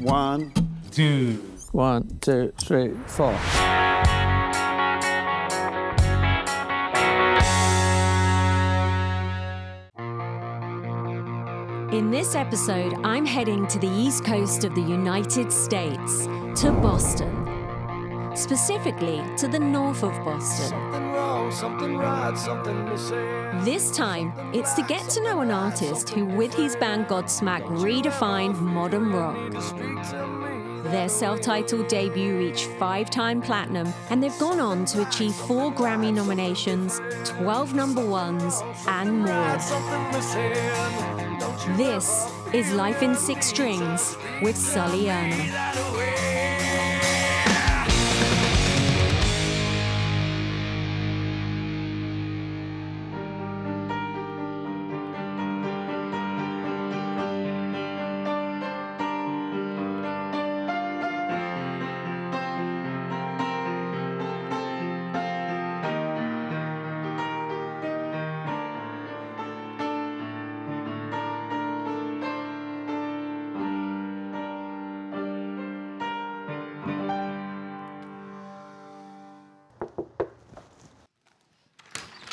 1, 2. 1, 2, 3, 4. In this episode, I'm heading to the East Coast of the United States, to Boston. Specifically, to the north of Boston. Something wrong, something right, something missing. This time, it's to get to know an artist who, with his band Godsmack, redefined modern rock. Their self-titled debut reached 5-time platinum, and they've gone on to achieve 4 Grammy nominations, 12 number ones, and more. This is Life in 6 Strings with Sully Erna.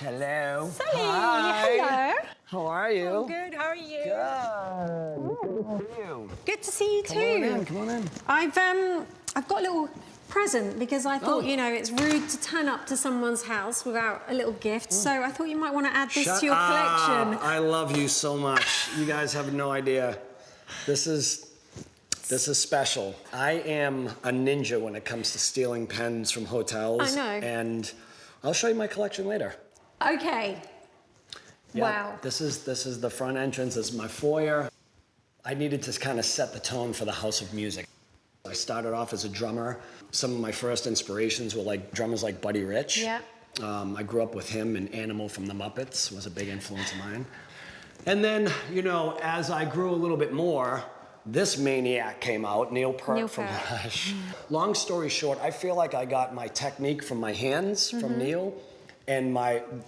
Hello. Sully, Hi. hello. How are you? I'm good. How are you? Good. Good to see you. Good to see you Come too. on in. Come on in. I've got a little present because I thought, you know, it's rude to turn up to someone's house without a little gift. So I thought you might want to add this to your collection. I love you so much. You guys have no idea. This is special. I am a ninja when it comes to stealing pens from hotels. I know. And I'll show you my collection later. Okay. Yeah, Wow. This is the front entrance. This is my foyer. I needed to kind of set the tone for the house of music. I started off as a drummer. Some of my first inspirations were like drummers like Buddy Rich. Yeah. I grew up with him, and Animal from the Muppets was a big influence of mine. And then, you know, as I grew a little bit more, this maniac came out, Neil Peart from Rush. Long story short, I feel like I got my technique from my hands, from Neil, and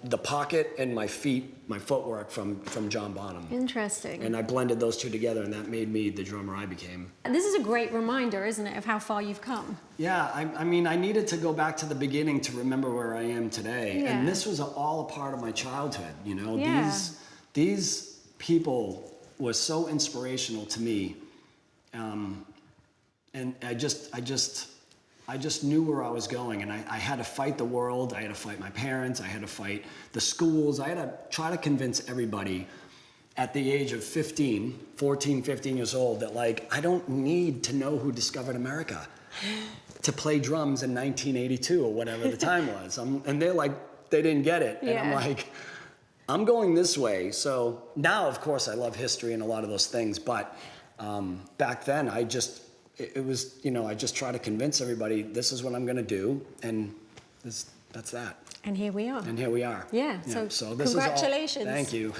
the pocket and my feet, my footwork from John Bonham. Interesting. And I blended those two together, and that made me the drummer I became. And this is a great reminder, isn't it, of how far you've come? Yeah, I mean, I needed to go back to the beginning to remember where I am today. Yeah. And this was all a part of my childhood, you know? Yeah. These people were so inspirational to me. And I just knew where I was going, and I had to fight the world. I had to fight my parents. I had to fight the schools. I had to try to convince everybody at the age of 14, 15 years old that, like, I don't need to know who discovered America to play drums in 1982 or whatever the time was. And they're like, they didn't get it. And I'm like, I'm going this way. So now, of course, I love history and a lot of those things. But back then, it was, you know, I just try to convince everybody this is what I'm going to do, and that's that. And here we are. And here we are. Yeah, so this congratulations. Is all, thank you.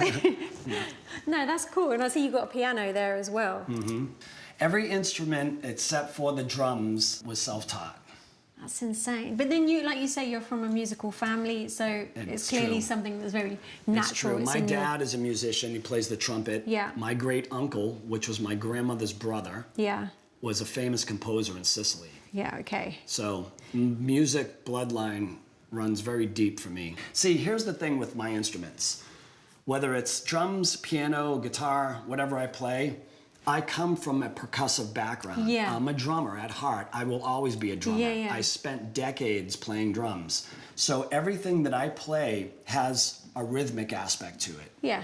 No, that's cool. And I see you got a piano there as well. Every instrument except for the drums was self-taught. That's insane. But then you, like you say, you're from a musical family, so it's clearly true. something that's very natural. It's true. My dad is a musician. He plays the trumpet. Yeah. My great uncle, which was my grandmother's brother, Yeah. was a famous composer in Sicily. Yeah, okay. So music bloodline runs very deep for me. See, here's the thing with my instruments. Whether it's drums, piano, guitar, whatever I play, I come from a percussive background. Yeah. I'm a drummer at heart. I will always be a drummer. Yeah. I spent decades playing drums. So everything that I play has a rhythmic aspect to it. Yeah.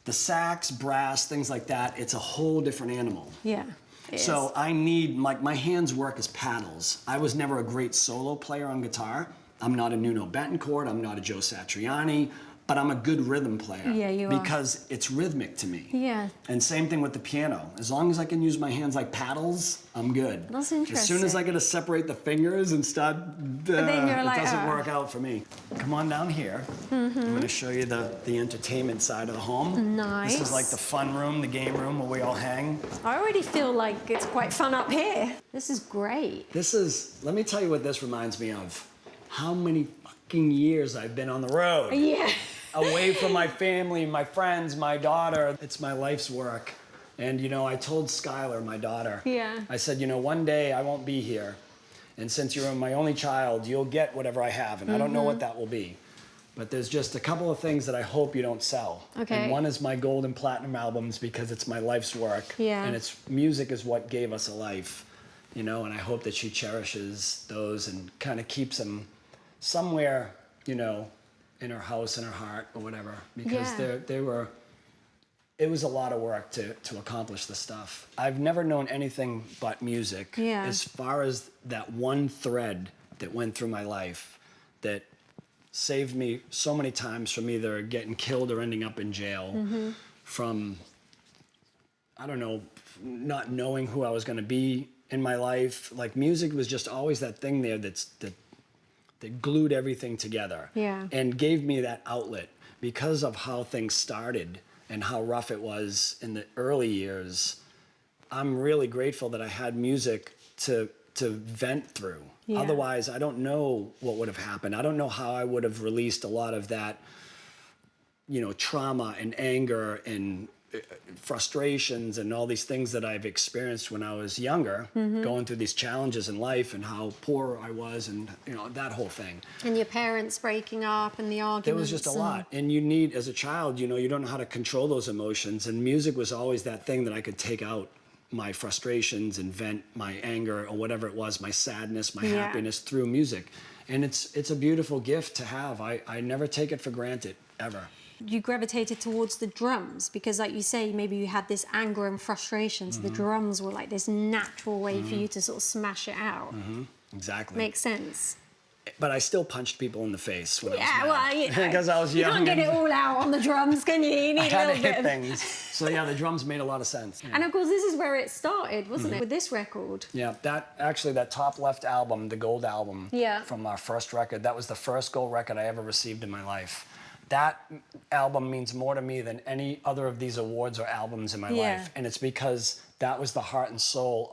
The sax, brass, things like that, it's a whole different animal. Yeah. it So is. I need, like, my hands work as paddles. I was never a great solo player on guitar. I'm not a Nuno Betancourt, I'm not a Joe Satriani, but I'm a good rhythm player. Yeah, you are. Because it's rhythmic to me. Yeah. And same thing with the piano. As long as I can use my hands like paddles, I'm good. That's As soon as I get to separate the fingers and start, then you're like, it doesn't work out for me. Come on down here. I'm gonna show you the entertainment side of the home. Nice. This is like the fun room, the game room where we all hang. I already feel like it's quite fun up here. This is great. Let me tell you what this reminds me of. How many fucking years I've been on the road. Yeah. Away from my family, my friends, my daughter. It's my life's work. And, you know, I told Skylar, my daughter, Yeah. I said, you know, one day I won't be here. And since you're my only child, you'll get whatever I have. And I don't know what that will be. But there's just a couple of things that I hope you don't sell. Okay. And one is my gold and platinum albums because it's my life's work. Yeah. And it's music is what gave us a life, you know, and I hope that she cherishes those and kind of keeps them somewhere, you know, in her house, in her heart or whatever. Because it was a lot of work to accomplish this stuff. I've never known anything but music. Yeah. As far as that one thread that went through my life that saved me so many times from either getting killed or ending up in jail, from, I don't know, not knowing who I was gonna be in my life. Like music was just always that thing there that glued everything together. Yeah. And gave me that outlet because of how things started and how rough it was in the early years. I'm really grateful that I had music to vent through. Yeah. Otherwise, I don't know what would have happened. I don't know how I would have released a lot of that, you know, trauma and anger and frustrations and all these things that I've experienced when I was younger, going through these challenges in life and how poor I was and, you know, that whole thing. And your parents breaking up and the arguments. It was just a lot. And you need, as a child, you know, you don't know how to control those emotions. And music was always that thing that I could take out my frustrations and vent my anger or whatever it was, my sadness, my happiness through music. And it's a beautiful gift to have. I never take it for granted, ever. You gravitated towards the drums because, like you say, maybe you had this anger and frustration, so the drums were like this natural way for you to sort of smash it out. Exactly. Makes sense. But I still punched people in the face when I was Yeah, mad. well, you know, because I was you young. can't get and it all out on the drums, can you? You I need had a to little bit hit of... things. So yeah, the drums made a lot of sense. And of course, this is where it started, wasn't it? With this record. Yeah, that top left album, the gold album Yeah. from our first record, that was the first gold record I ever received in my life. That album means more to me than any other of these awards or albums in my life. And it's because that was the heart and soul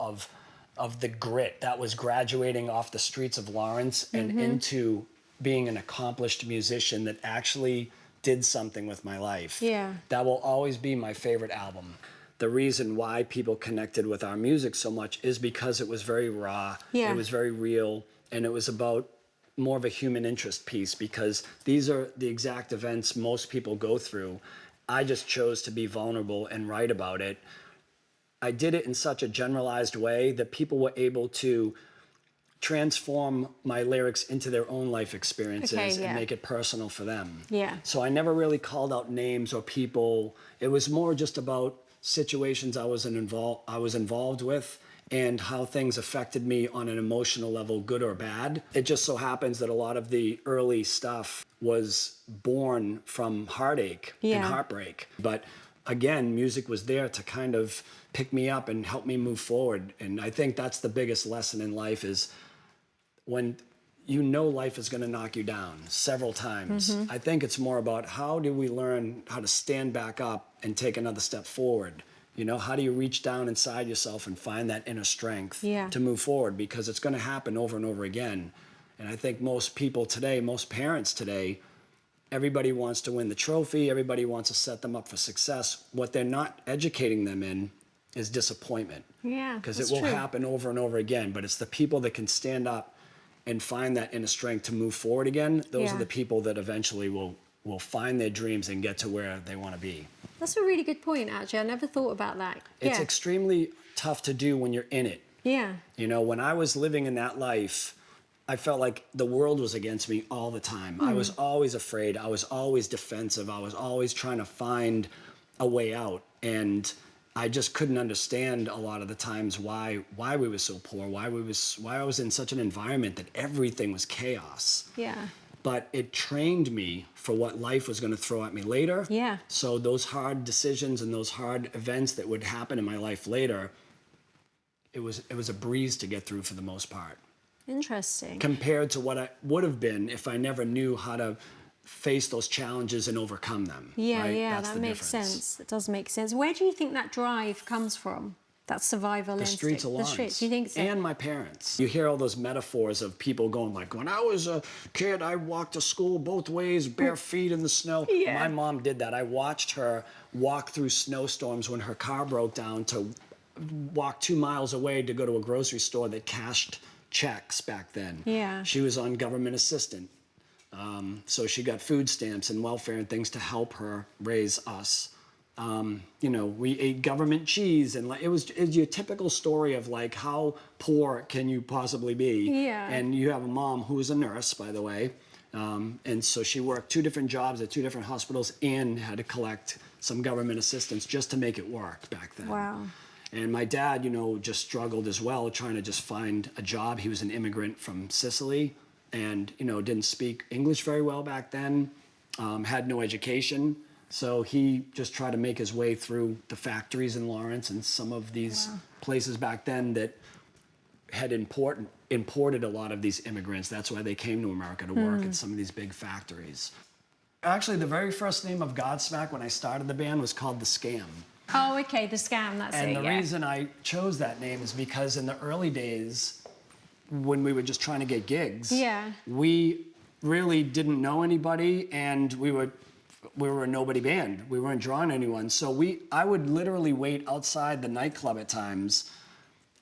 of the grit that was graduating off the streets of Lawrence and into being an accomplished musician that actually did something with my life. Yeah. That will always be my favorite album. The reason why people connected with our music so much is because it was very raw, Yeah. it was very real, and it was about more of a human interest piece because these are the exact events most people go through. I just chose to be vulnerable and write about it. I did it in such a generalized way that people were able to transform my lyrics into their own life experiences and make it personal for them. Yeah. So I never really called out names or people. It was more just about situations I was involved with and how things affected me on an emotional level, good or bad. It just so happens that a lot of the early stuff was born from heartache and heartbreak. But again, music was there to kind of pick me up and help me move forward. And I think that's the biggest lesson in life is when you know life is gonna knock you down several times. I think it's more about how do we learn how to stand back up and take another step forward. You know, how do you reach down inside yourself and find that inner strength to move forward? Because it's going to happen over and over again. And I think most people today, most parents today, everybody wants to win the trophy. Everybody wants to set them up for success. What they're not educating them in is disappointment. Yeah, because that's it will true. happen over and over again. But it's the people that can stand up and find that inner strength to move forward again. Those are the people that eventually will find their dreams and get to where they want to be. That's a really good point, actually. I never thought about that. It's extremely tough to do when you're in it. Yeah. You know, when I was living in that life, I felt like the world was against me all the time. I was always afraid. I was always defensive. I was always trying to find a way out. And I just couldn't understand a lot of the times why we were so poor, why I was in such an environment that everything was chaos. Yeah. But it trained me for what life was going to throw at me later. Yeah. So those hard decisions and those hard events that would happen in my life later, it was a breeze to get through for the most part. Interesting. Compared to what I would have been if I never knew how to face those challenges and overcome them. Yeah, right? yeah, That's that the makes difference. sense. It does make sense. Where do you think that drive comes from? That survival The instinct. streets of Lawrence. The streets, you think so? And my parents. You hear all those metaphors of people going like, when I was a kid, I walked to school both ways, bare feet in the snow. Yeah. My mom did that. I watched her walk through snowstorms when her car broke down to walk 2 miles away to go to a grocery store that cashed checks back then. Yeah. She was on government assistant. So she got food stamps and welfare and things to help her raise us. You know, we ate government cheese, and it was your typical story of like, how poor can you possibly be? Yeah. And you have a mom who was a nurse, by the way. And so she worked 2 different jobs at 2 different hospitals and had to collect some government assistance just to make it work back then. Wow. And my dad, you know, just struggled as well, trying to just find a job. He was an immigrant from Sicily and, you know, didn't speak English very well back then, had no education. So he just tried to make his way through the factories in Lawrence and some of these places back then that had imported a lot of these immigrants. That's why they came to America to work at some of these big factories. Actually, the very first name of Godsmack when I started the band was called The Scam. Oh, okay, the scam, that's And it, the reason I chose that name is because in the early days, when we were just trying to get gigs, we really didn't know anybody, and we were a nobody band. We weren't drawing anyone. So I would literally wait outside the nightclub at times,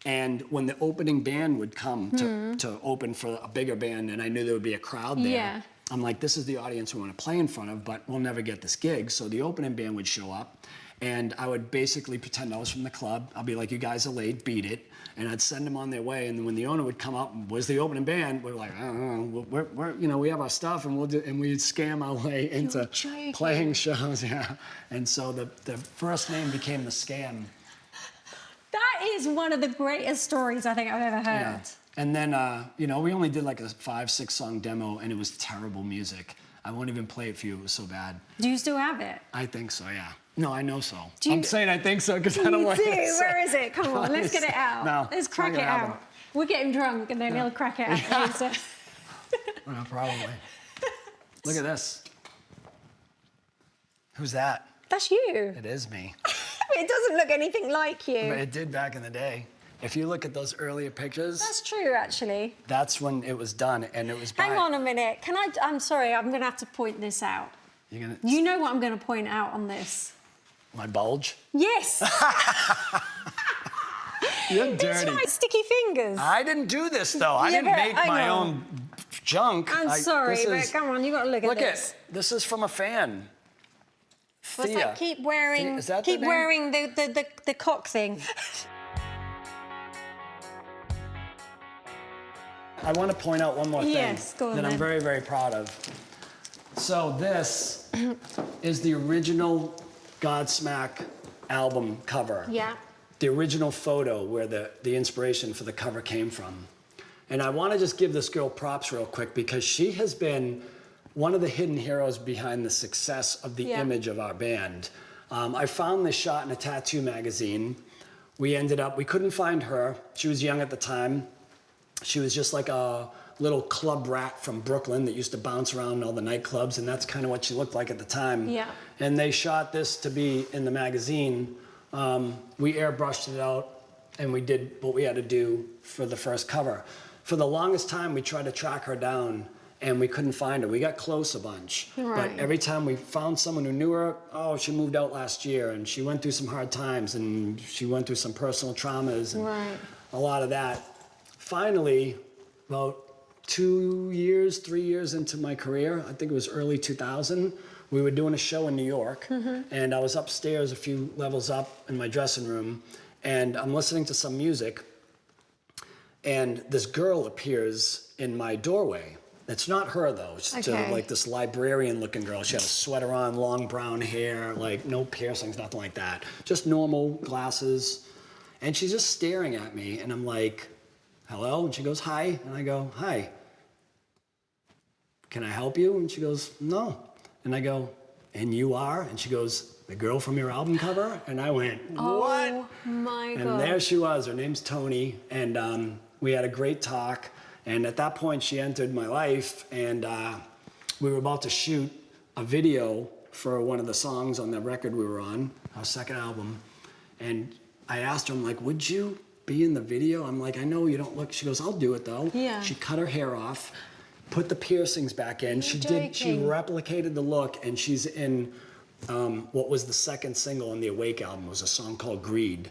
and when the opening band would come to open for a bigger band, and I knew there would be a crowd there, I'm like, this is the audience we want to play in front of, but we'll never get this gig. So the opening band would show up, and I would basically pretend I was from the club. I'll be like, you guys are late, beat it. And I'd send them on their way. And then when the owner would come up, where's the opening band? We're like, I don't know. We're you know, we have our stuff, and we'd scam our way into playing shows. Yeah. And so the first name became The Scam. That is one of the greatest stories I think I've ever heard. Yeah. And then, you know, we only did like a 5-6 song demo, and it was terrible music. I won't even play it for you. It was so bad. Do you still have it? I think so, yeah. No, I know so. I'm saying I think so because I don't want to say. Where is it? Come on, let's get it out. No, let's crack it out. We'll get him drunk, and then he'll crack it out later. Well, probably. Look at this. Who's that? That's you. It is me. It doesn't look anything like you. But it did back in the day. If you look at those earlier pictures, That's true, actually. that's when it was done, and it was by... Hang on a minute. I'm sorry, I'm going to have to point this out. You're gonna... You know what I'm going to point out on this? My bulge? Yes! You're dirty. It's my sticky fingers. I didn't do this, though. I Yeah, didn't but make I my know. own junk. I'm sorry, this but is- come on, you got to look at this. This is from a fan. What's Thea. that? Keep wearing, Is that the keep name? wearing the cock thing. I want to point out one more thing Yes, go on that I'm then. very, very proud of. So this is the original Godsmack album cover. Yeah. The original photo where the inspiration for the cover came from. And I want to just give this girl props real quick because she has been one of the hidden heroes behind the success of the image of our band. I found this shot in a tattoo magazine. We couldn't find her. She was young at the time. She was just like a little club rat from Brooklyn that used to bounce around all the nightclubs, and that's kind of what she looked like at the time. Yeah. And they shot this to be in the magazine. We airbrushed it out, and we did what we had to do for the first cover. For the longest time, we tried to track her down, and we couldn't find her. We got close a bunch. Right. But every time we found someone who knew her, oh, she moved out last year, and she went through some hard times, and she went through some personal traumas, and a lot of that. Finally, about 3 years into my career, I think it was early 2000, we were doing a show in New York, and I was upstairs a few levels up in my dressing room, and I'm listening to some music, and this girl appears in my doorway. It's not her, though. It's sort of like this librarian-looking girl. She had a sweater on, long brown hair, like no piercings, nothing like that. Just normal glasses. And she's just staring at me, and I'm like, hello? And she goes, hi. And I go, hi. Can I help you? And she goes, no. And I go, and you are? And she goes, the girl from your album cover? And I went, what? Oh my God. And there she was. Her name's Tony. And we had a great talk. And at that point, she entered my life. And we were about to shoot a video for one of the songs on the record we were on, our second album. And I asked her, I'm like, would you be in the video? I'm like, I know you don't look. She goes, I'll do it though. Yeah. She cut her hair off, put the piercings back in. She replicated the look, and she's in what was the second single on the Awake album. It was a song called Greed.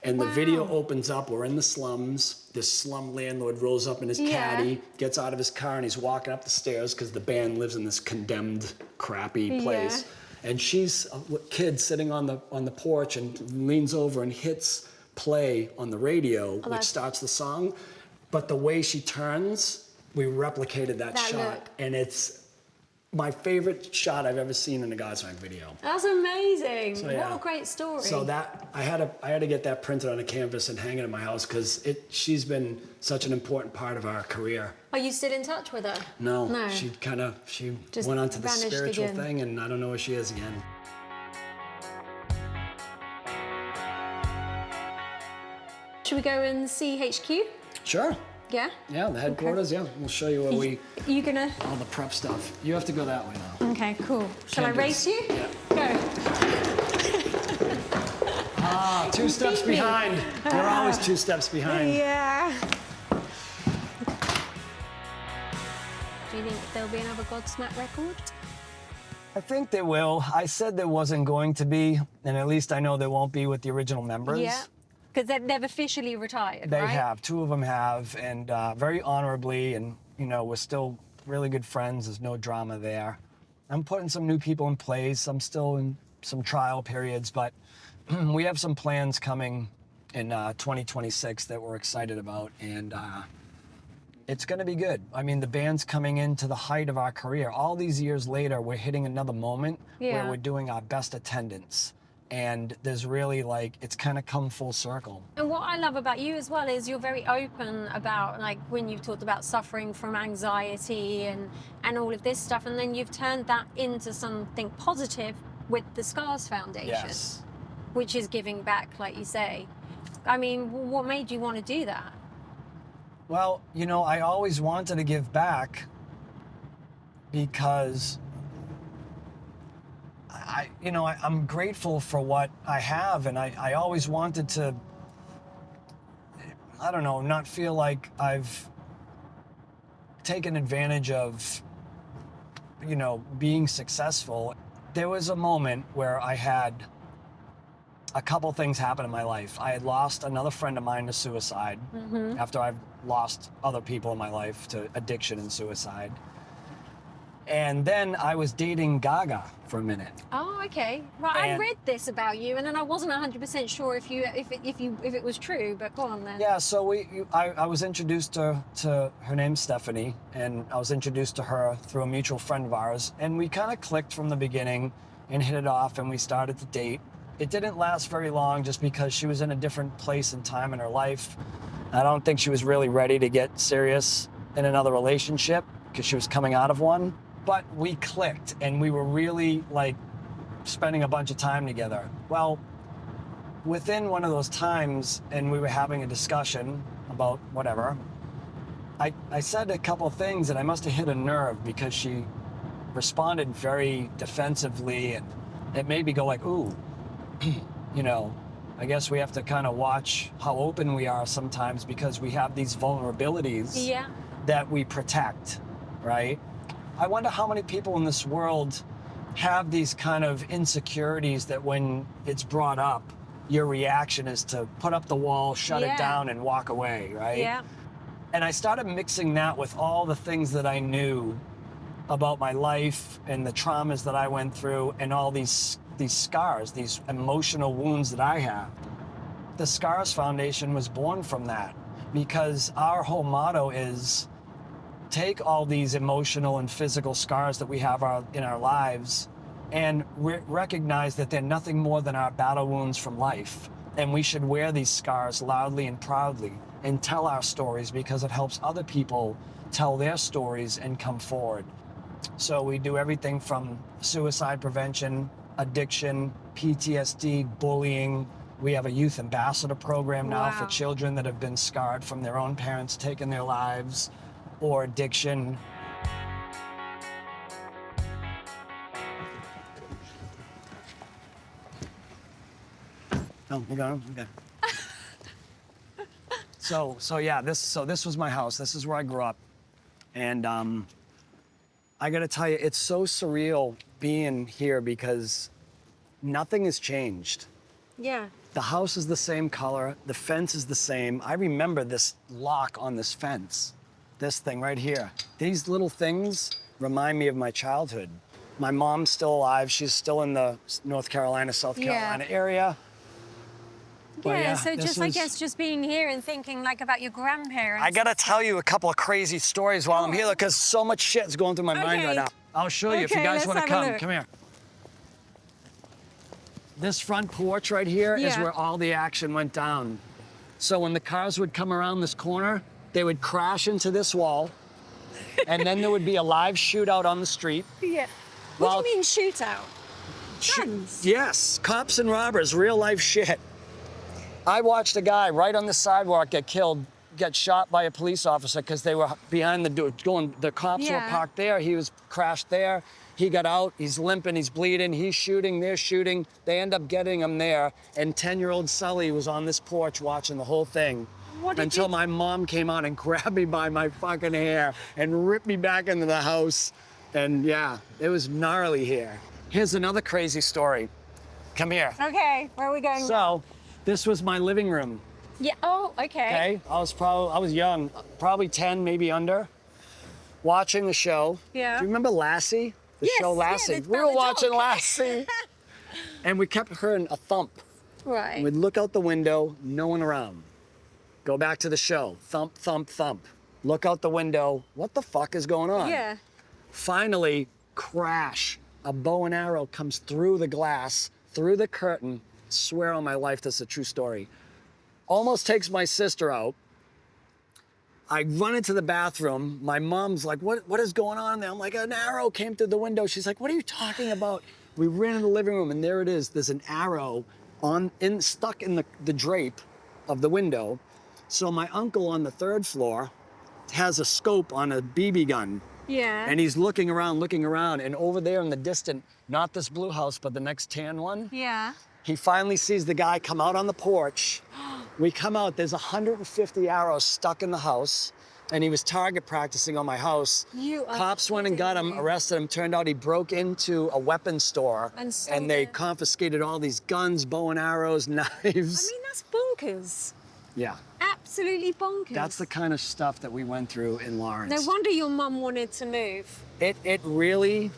And the video opens up, we're in the slums. This slum landlord rolls up in his caddy, gets out of his car, and he's walking up the stairs because the band lives in this condemned, crappy place. And she's a kid sitting on the porch and leans over and hits play on the radio, which starts the song. But the way she turns, we replicated that shot. Look. And it's my favorite shot I've ever seen in a Godsmack video. That's amazing. So, What a great story. So that I had to get that printed on a canvas and hang it in my house because she's been such an important part of our career. Are you still in touch with her? No. She Just went on to the vanished spiritual again. thing, and I don't know where she is again. Should we go and see HQ? Sure. Yeah? Yeah, the headquarters. Yeah, we'll show you where You gonna? all the prep stuff. You have to go that way now. Okay, cool. Shall I Can't do race you? Yeah. Go. Two steps beat me. behind. You're always 2 steps behind. Yeah. Do you think there'll be another Godsmack record? I think there will. I said there wasn't going to be, and at least I know there won't be with the original members. Yeah. Because they've officially retired, They right? have. 2 of them have, and very honorably, and we're still really good friends. There's no drama there. I'm putting some new people in place. I'm still in some trial periods, but we have some plans coming in 2026 that we're excited about, and it's going to be good. I mean, the band's coming into the height of our career. All these years later, we're hitting another moment where we're doing our best attendance. And there's really it's kind of come full circle. And what I love about you as well is you're very open about when you've talked about suffering from anxiety and all of this stuff, and then you've turned that into something positive with the Scars Foundation, Yes. which is giving back, like you say. I mean, what made you want to do that? Well, I always wanted to give back because I'm grateful for what I have, and I always wanted to, I don't know, not feel like I've taken advantage of, being successful. There was a moment where I had a couple things happen in my life. I had lost another friend of mine to suicide after I've lost other people in my life to addiction and suicide. And then I was dating Gaga for a minute. Oh, okay. Right, I read this about you, and then I wasn't 100% sure if it was true. But go on then. Yeah. So I was introduced to her name's Stephanie, and I was introduced to her through a mutual friend of ours, and we kind of clicked from the beginning, and hit it off, and we started to date. It didn't last very long, just because she was in a different place and time in her life. I don't think she was really ready to get serious in another relationship because she was coming out of one. But we clicked, and we were really spending a bunch of time together. Well, within one of those times, and we were having a discussion about whatever, I said a couple things, and I must have hit a nerve because she responded very defensively, and it made me go ooh, I guess we have to kind of watch how open we are sometimes, because we have these vulnerabilities that we protect, right? I wonder how many people in this world have these kind of insecurities that when it's brought up, your reaction is to put up the wall, shut it down, and walk away, right? Yeah. And I started mixing that with all the things that I knew about my life and the traumas that I went through, and all these scars, these emotional wounds that I have. The Scars Foundation was born from that, because our whole motto is take all these emotional and physical scars that we have in our lives and recognize that they're nothing more than our battle wounds from life. And we should wear these scars loudly and proudly and tell our stories, because it helps other people tell their stories and come forward. So we do everything from suicide prevention, addiction, PTSD, bullying. We have a youth ambassador program now for children that have been scarred from their own parents taking their lives, or addiction. Oh, you got him? Okay. So yeah, this was my house. This is where I grew up. And I gotta tell you, it's so surreal being here because nothing has changed. Yeah. The house is the same color, the fence is the same. I remember this lock on this fence, this thing right here. These little things remind me of my childhood. My mom's still alive. She's still in the North Carolina, South Carolina area. But Yeah, so this just, I was- guess, just being here and thinking like about your grandparents. I gotta tell you a couple of crazy stories while I'm here because so much shit's going through my mind right Okay. now. I'll show you if you Okay, guys let's wanna have a come. look. Come here. This front porch right here is Yeah. where all the action went down. So when the cars would come around this corner, they would crash into this wall, and then there would be a live shootout on the street. Yeah. What Well- do you mean shootout? Guns? Yes, cops and robbers, real life shit. I watched a guy right on the sidewalk get killed, get shot by a police officer because they were behind the door, the cops were Yeah. parked there, he was crashed there. He got out, he's limping, he's bleeding, he's shooting, they're shooting. They end up getting him there, and 10-year-old Sully was on this porch watching the whole thing. What did Until you- my mom came out and grabbed me by my fucking hair and ripped me back into the house. And yeah, it was gnarly here. Here's another crazy story. Come here. Okay, where are we going? So, this was my living room, Yeah, oh, okay. okay? I was young, probably 10, maybe under, watching the show. Yeah. Do you remember Lassie? The Yes, show yeah, Lassie. it's We about were the watching dog. Lassie. And we kept hearing a thump. Right. We'd look out the window, no one around. Go back to the show, thump, thump, thump. Look out the window, what the fuck is going on? Yeah. Finally, crash. A bow and arrow comes through the glass, through the curtain. Swear on my life, this is a true story. Almost takes my sister out. I run into the bathroom. My mom's like, what is going on there? I'm like, an arrow came through the window. She's like, what are you talking about? We ran in the living room and there it is. There's an arrow stuck in the drape of the window. So my uncle on the 3rd floor has a scope on a BB gun. Yeah. And he's looking around, and over there in the distant, not this blue house, but the next tan one, Yeah. he finally sees the guy come out on the porch. We come out, there's 150 arrows stuck in the house, and he was target practicing on my house. You are Cops went and got him, kidding me. arrested him. Turned out he broke into a weapons store, And sold they it. confiscated all these guns, bow and arrows, knives. I mean, that's bonkers. Yeah, Absolutely bonkers. that's the kind of stuff that we went through in Lawrence. No wonder your mum wanted to move. It really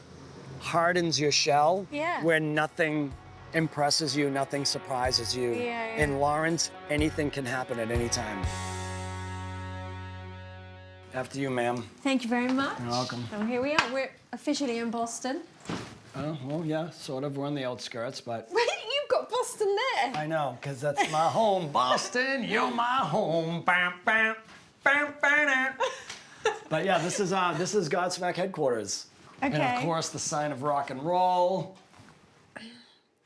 hardens your shell Yeah. where nothing impresses you, nothing surprises you. Yeah. In Lawrence, anything can happen at any time. After you, ma'am. Thank you very much. You're welcome. And here we are. We're officially in Boston. Oh, well, yeah, sort of. We're on the outskirts, but You've got Boston there. I know, because that's my home. Boston, you're my home. Bam, bam, bam, bam. But yeah, this is Godsmack headquarters. And Okay. of course, the sign of rock and roll.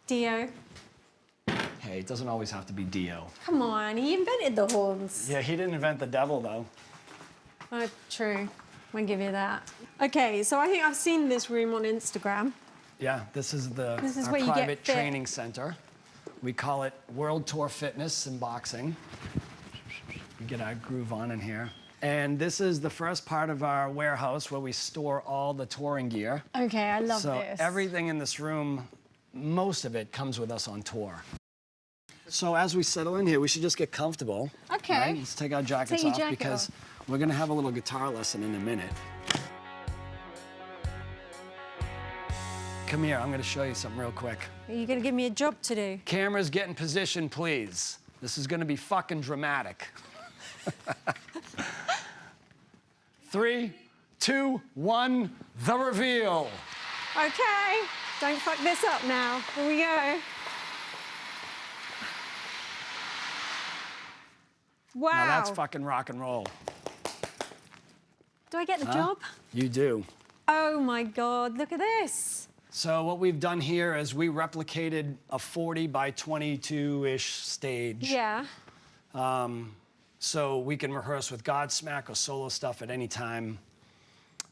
Dio. Hey, it doesn't always have to be Dio. Come on, he invented the horns. Yeah, he didn't invent the devil, though. Oh, true. I'll give you that. Okay, so I think I've seen this room on Instagram. Yeah, this is This is our where you get private fit. training center. We call it World Tour Fitness and Boxing. We get our groove on in here. And this is the first part of our warehouse where we store all the touring gear. Okay, I love So this. everything in this room, most of it comes with us on tour. So as we settle in here, we should just get comfortable. Okay. Right? Let's take our jackets your off jacket because off. we're gonna have a little guitar lesson in a minute. Come here, I'm gonna show you something real quick. Are you going to give me a job to do? Cameras, get in position, please. This is gonna be fucking dramatic. 3, 2, 1, the reveal. Okay, don't fuck this up now. Here we go. Wow. Now that's fucking rock and roll. Do I get the Huh? job? You do. Oh my God, look at this. So what we've done here is we replicated a 40 by 22-ish stage. Yeah. So we can rehearse with Godsmack or solo stuff at any time.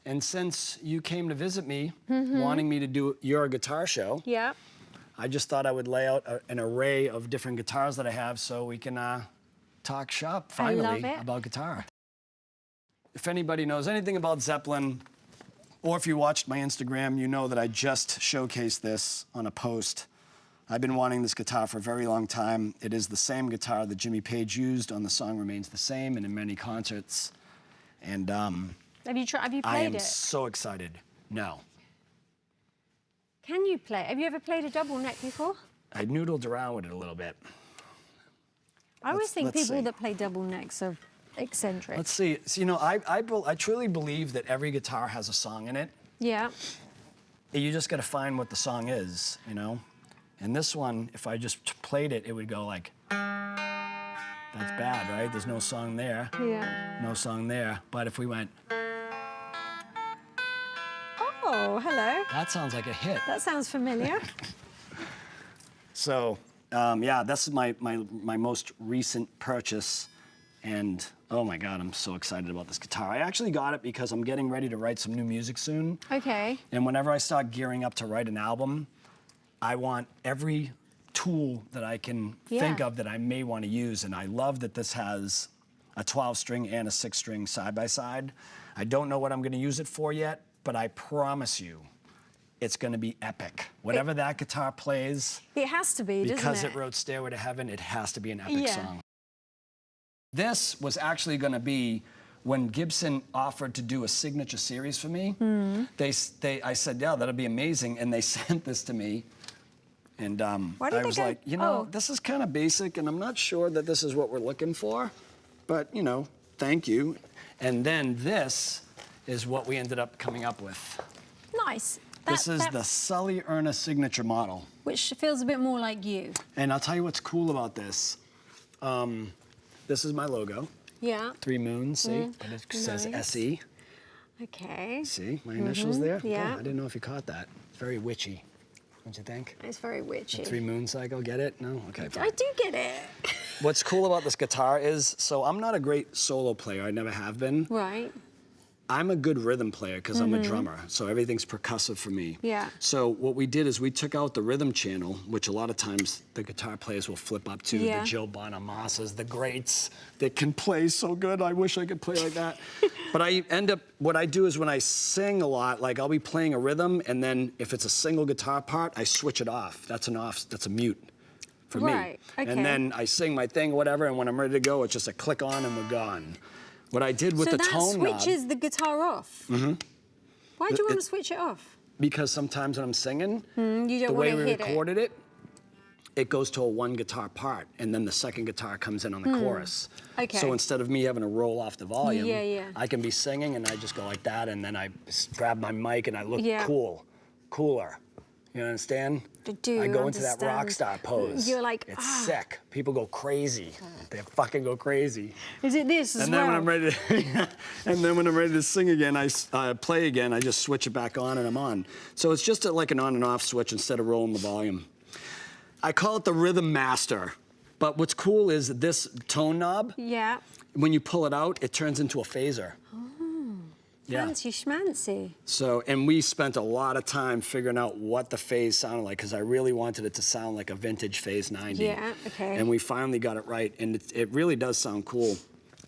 And since you came to visit me, wanting me to do your guitar show, Yeah. I just thought I would lay out an array of different guitars that I have so we can talk shop I finally love it. about guitar. If anybody knows anything about Zeppelin, or if you watched my Instagram, you know that I just showcased this on a post. I've been wanting this guitar for a very long time. It is the same guitar that Jimmy Page used on The Song Remains the Same and in many concerts. And Have you played I am it? so excited. No. Can you play? Have you ever played a double neck before? I noodled around with it a little bit. I always think let's people see. that play double necks are eccentric. Let's see. So, you know, I truly believe that every guitar has a song in it. Yeah. You just got to find what the song is, you know? And this one, if I just played it, it would go like, that's bad, right? There's no song there. Yeah. No song there. But if we went, Oh, hello. that sounds like a hit. That sounds familiar. So, yeah, this is my most recent purchase. And oh my God, I'm so excited about this guitar. I actually got it because I'm getting ready to write some new music soon. Okay. And whenever I start gearing up to write an album, I want every tool that I can think Yeah. of that I may want to use. And I love that this has a 12-string and a 6-string side-by-side. I don't know what I'm going to use it for yet, but I promise you, it's going to be epic. Whatever that guitar plays, It has to be, because doesn't it wrote Stairway to Heaven, it has to be an epic Yeah. song. This was actually going to be when Gibson offered to do a signature series for me. I said, yeah, that'd be amazing, and they sent this to me. And Why did I they was go- like, you know, oh. this is kind of basic, and I'm not sure that this is what we're looking for, but, you know, thank you. And then this is what we ended up coming up with. Nice. This is the Sully Erna signature model. Which feels a bit more like you. And I'll tell you what's cool about this. This is my logo. Yeah. 3 moons, see? But it says nice. SE. Okay. See my initials there? yeah. I didn't know if you caught that. It's very witchy. What'd you think? It's very witchy. 3 moon cycle, get it? No? Okay, fine. I do get it. What's cool about this guitar is, so I'm not a great solo player, I never have been. Right. I'm a good rhythm player because I'm a drummer, so everything's percussive for me. Yeah. So what we did is we took out the rhythm channel, which a lot of times the guitar players will flip up to, Yeah. the Joe Bonamasas, the greats that can play so good. I wish I could play like that. But I end up, what I do is when I sing a lot, like I'll be playing a rhythm, and then if it's a single guitar part, I switch it off. That's a mute for me. Right, okay. And then I sing my thing, whatever, and when I'm ready to go, it's just a click on and we're gone. What I did with So the that tone knob, switches the guitar off. Mm-hmm. Why do you want to switch it off? because sometimes when I'm singing, You the don't way want to we hit recorded it, it goes to a 1 guitar part, and then the second guitar comes in on the chorus. Okay. So instead of me having to roll off the volume, Yeah, yeah. I can be singing and I just go like that, and then I grab my mic and I look Yeah. cooler. You understand? I do I go into that understand. rock star pose. You're like, it's sick. People go crazy. They fucking go crazy. Is it this as And well? then when I'm ready to, and then when I'm ready to sing again, I play again. I just switch it back on and I'm on. So it's just like an on and off switch instead of rolling the volume. I call it the Rhythm Master. But what's cool is this tone knob. Yeah. When you pull it out, it turns into a phaser. Yeah. Fancy schmancy. So, and we spent a lot of time figuring out what the phase sounded like, because I really wanted it to sound like a vintage Phase 90. Yeah, okay. And we finally got it right, and it really does sound cool.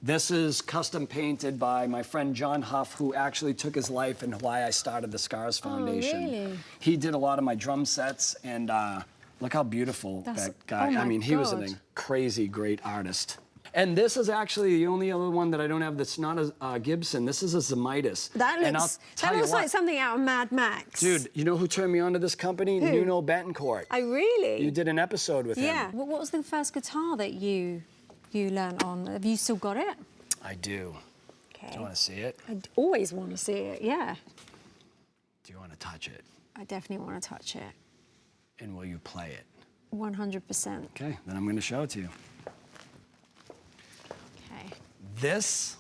This is custom painted by my friend John Huff, who actually took his life and why I started the Scars Foundation. really? He did a lot of my drum sets, and look how beautiful That's- that guy. oh my I mean, he was God. a crazy great artist. And this is actually the only other one that I don't have that's not a Gibson. This is a Zemitis. That And I'll looks, tell that you looks what, like something out of Mad Max. dude, you know who turned me on to this company? Who? Nuno Betancourt. Oh, really? You did an episode with Yeah. him. What was the first guitar that you learnt on? Have you still got it? I do. Okay. Do you want to see it? I always want to see it, yeah. Do you want to touch it? I definitely want to touch it. And will you play it? 100%. Okay, then I'm going to show it to you. Okay. This,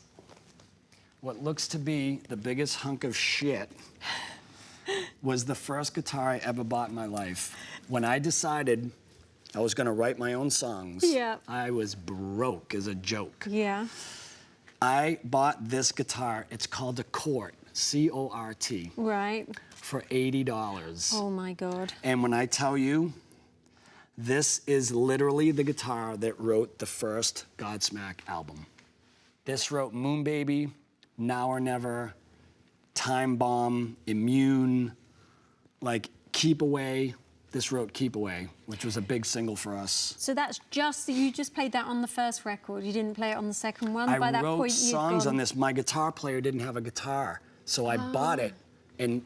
what looks to be the biggest hunk of shit, was the first guitar I ever bought in my life. When I decided I was going to write my own songs, Yeah. I was broke as a joke. Yeah. I bought this guitar. It's called a Cort, C-O-R-T, Right. for $80. Oh my God. And when I tell you, This is literally the guitar that wrote the first Godsmack album. This wrote Moon Baby, Now or Never, Time Bomb, Immune, like Keep Away. This wrote Keep Away, which was a big single for us. So that's you just played that on the first record. You didn't play it on the second one. By that I wrote point, songs on this. My guitar player didn't have a guitar, so I bought it and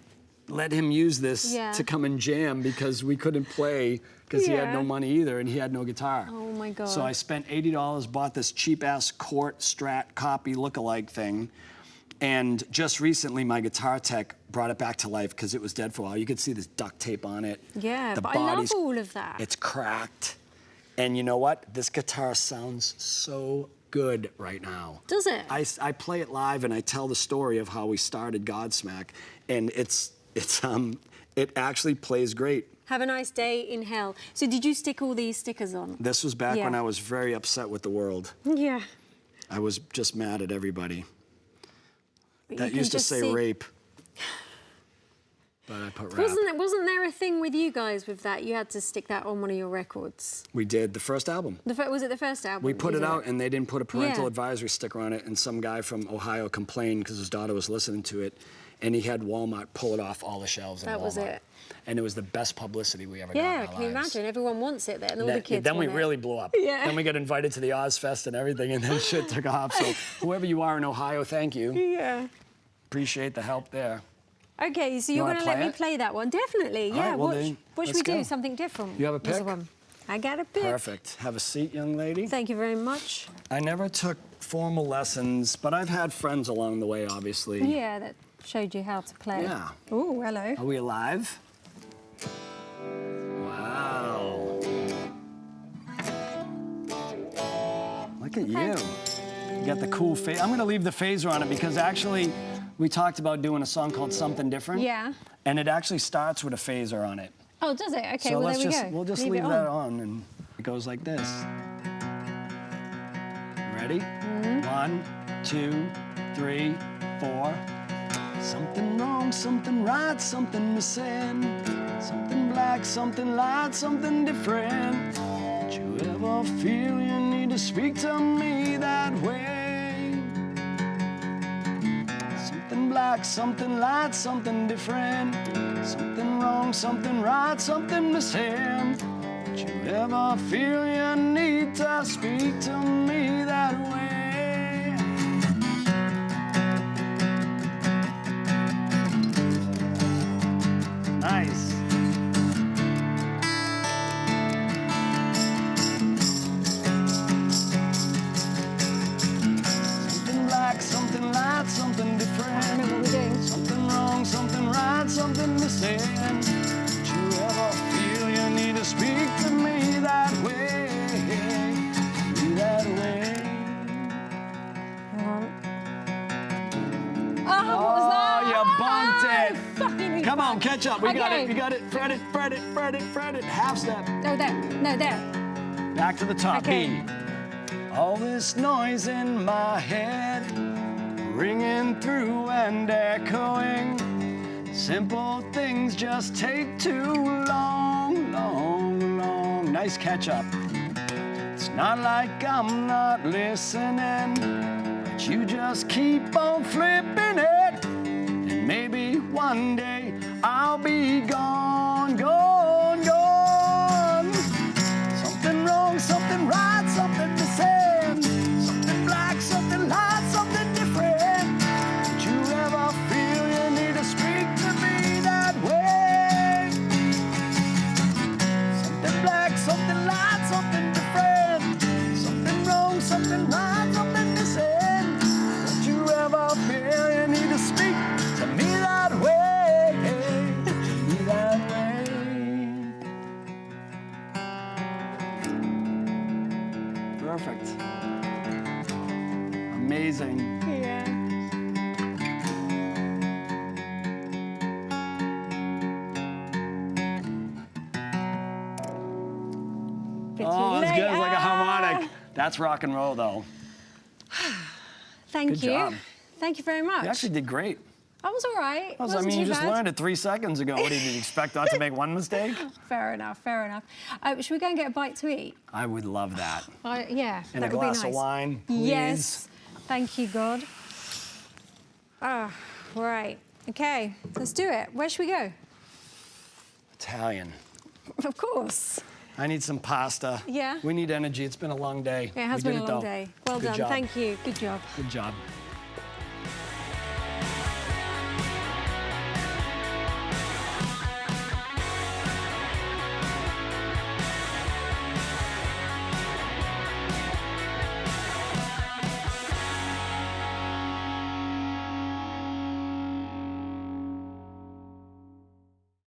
let him use this to come and jam because we couldn't play because he had no money either and he had no guitar. Oh my God. So I spent $80, bought this cheap-ass Cort Strat copy look-alike thing, and just recently my guitar tech brought it back to life because it was dead for a while. You could see this duct tape on it. Yeah, the but I love all of that. It's cracked. And you know what? This guitar sounds so good right now. Does it? I play it live and I tell the story of how we started Godsmack, and it actually plays great. Have a nice day in hell. So did you stick all these stickers on? This was back when I was very upset with the world. Yeah. I was just mad at everybody. That You used to just say see- rape. But I put rap. Wasn't there a thing with you guys with that? You had to stick that on one of your records. We did the first album. Was it the first album? We put You it did out and they didn't put a parental Yeah. advisory sticker on it, and some guy from Ohio complained because his daughter was listening to it, and he had Walmart pull it off all the shelves in Walmart. That was it. And it was the best publicity we ever got in Yeah, our can you lives. imagine? Everyone wants it then. All the kids Then we want it. really blew up. Yeah. Then we got invited to the Ozfest and everything, and then shit took off. So whoever you are in Ohio, thank you. Yeah. Appreciate the help there. Okay, so you're wanna going to let play me it? play that one? Definitely, All yeah. right, well what then, what should let's we do? go. Something different? You have a What's the pick? one? I got a pick. Perfect. Have a seat, young lady. Thank you very much. I never took formal lessons, but I've had friends along the way, obviously. Yeah, that showed you how to play. Yeah. Oh, hello. Are we alive? Wow. Look at you. You got the cool phase. I'm going to leave the phaser on it because actually we talked about doing a song called Something Different. Yeah. And it actually starts with a phaser on it. Oh, does it? Okay, So well, there we go. we'll just leave it that on, and it goes like this. Ready? 1, 2, 3, 4. Something wrong, something right, something missing. Something black, something light, something different. Did you ever feel you need to speak to me that way? Something black, something light, something different. Something wrong, something right, something missing. Did you ever feel you need to speak to me that way? Nice. Something black, something light, something different. I know what we're doing. Something wrong, something right, something missing. Did you ever feel you need to speak to me that way? Me that way. Oh, what was that? Oh, you bumped it. Fucking Come on, catch up. We got Okay. it. You got it. Fret it, fret it, fret it, fret it. Half step. Oh, there. No, there. Back to the top. Okay. B. All this noise in my head, ringing through and echoing. Simple things just take too long, long, long. Nice catch up. It's not like I'm not listening, but you just keep on flipping it. And maybe one day I'll be gone, gone, gone. Something wrong, something right, something missing. Something black, something light, something different. Did you ever feel you need to speak to me that way? Something black, something light, something different. Something wrong, something right, something missing. Did you ever feel you need to speak to me that way? Me that way. Perfect. Amazing. Yeah. Oh, that's good. It's like a harmonic. That's rock and roll, though. Thank Good you. job. Thank you very much. You actually did great. That was all right. I Wasn't mean, you too just bad. learned it 3 seconds ago. What did you expect not to make one mistake? Fair enough, fair enough. Should we go and get a bite to eat? I would love that. Yeah, And that a would be glass nice. of wine, please. Yes, thank you, God. Right, okay, let's do it. Where should we go? Italian. Of course. I need some pasta. Yeah? We need energy. It's been a long day. It has We been did a it, long though. day. Well Good done, job. thank you. Good job. Good job.